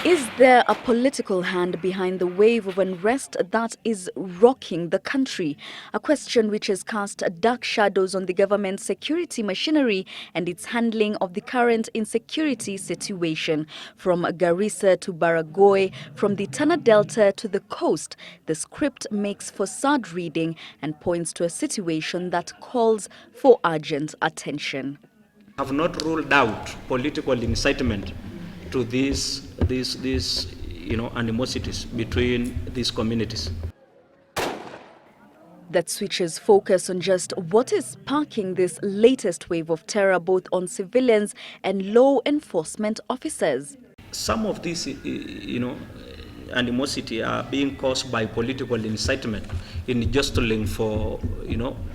Is there a political hand behind the wave of unrest that is rocking the country? A question which has cast dark shadows on the government's security machinery and its handling of the current insecurity situation. From Garissa to Baragoi, from the Tana Delta to the coast, the script makes for sad reading and points to a situation that calls for urgent attention. I have not ruled out political incitement to these animosities between these communities. That switches focus on just what is sparking this latest wave of terror both on civilians and law enforcement officers. Some of these, animosity are being caused by political incitement in jostling for,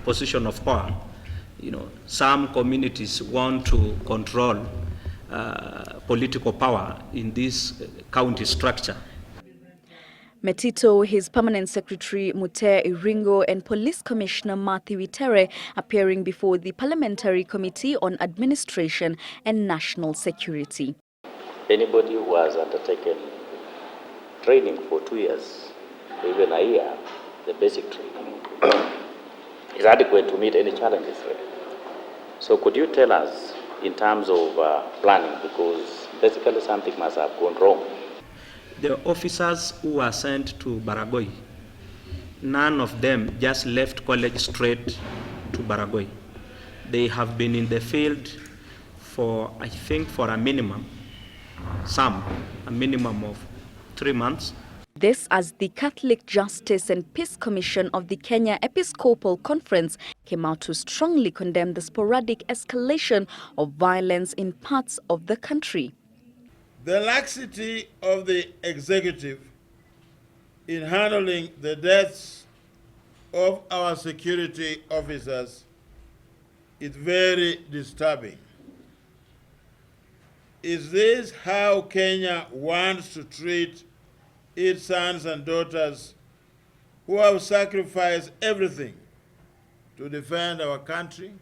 position of power. Some communities want to control political power in this county structure. Metito, his permanent secretary Mute Iringo and Police Commissioner Matthew Itere appearing before the Parliamentary Committee on Administration and National Security. Anybody who has undertaken training for 2 years, even a year, the basic training, is adequate to meet any challenges. So could you tell us in terms of planning, because basically something must have gone wrong? The officers who were sent to Baragoi, none of them just left college straight to Baragoi. They have been in the field for, I think, for a minimum of 3 months. This as the Catholic Justice and Peace Commission of the Kenya Episcopal Conference came out to strongly condemn the sporadic escalation of violence in parts of the country. The laxity of the executive in handling the deaths of our security officers is very disturbing. Is this how Kenya wants to treat its sons and daughters who have sacrificed everything to defend our country?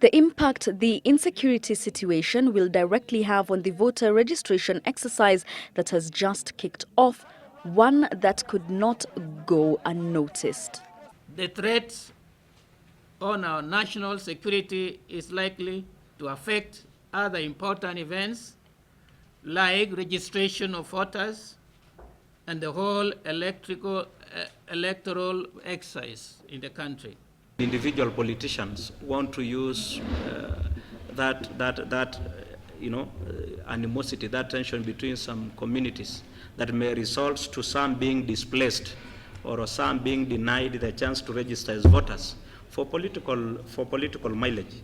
The impact the insecurity situation will directly have on the voter registration exercise that has just kicked off, one that could not go unnoticed. The threat on our national security is likely to affect other important events like registration of voters and the whole electoral exercise in the country. Individual politicians want to use animosity, that tension between some communities that may result to some being displaced or some being denied the chance to register as voters for political mileage.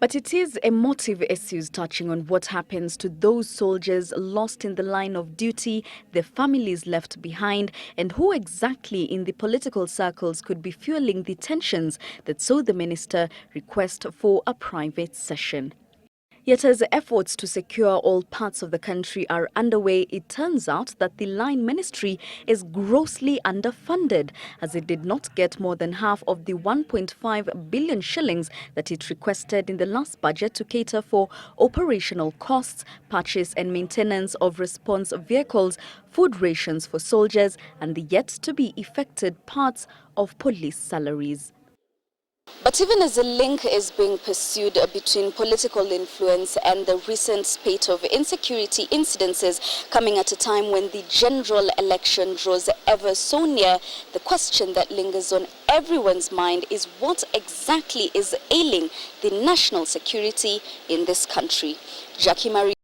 But it is emotive issues touching on what happens to those soldiers lost in the line of duty, their families left behind, and who exactly in the political circles could be fueling the tensions that saw the minister request for a private session. Yet as efforts to secure all parts of the country are underway, it turns out that the line ministry is grossly underfunded, as it did not get more than half of the 1.5 billion shillings that it requested in the last budget to cater for operational costs, purchase and maintenance of response vehicles, food rations for soldiers, and the yet-to-be-effected parts of police salaries. But even as a link is being pursued between political influence and the recent spate of insecurity incidences coming at a time when the general election draws ever so near, the question that lingers on everyone's mind is what exactly is ailing the national security in this country. Jackie Marie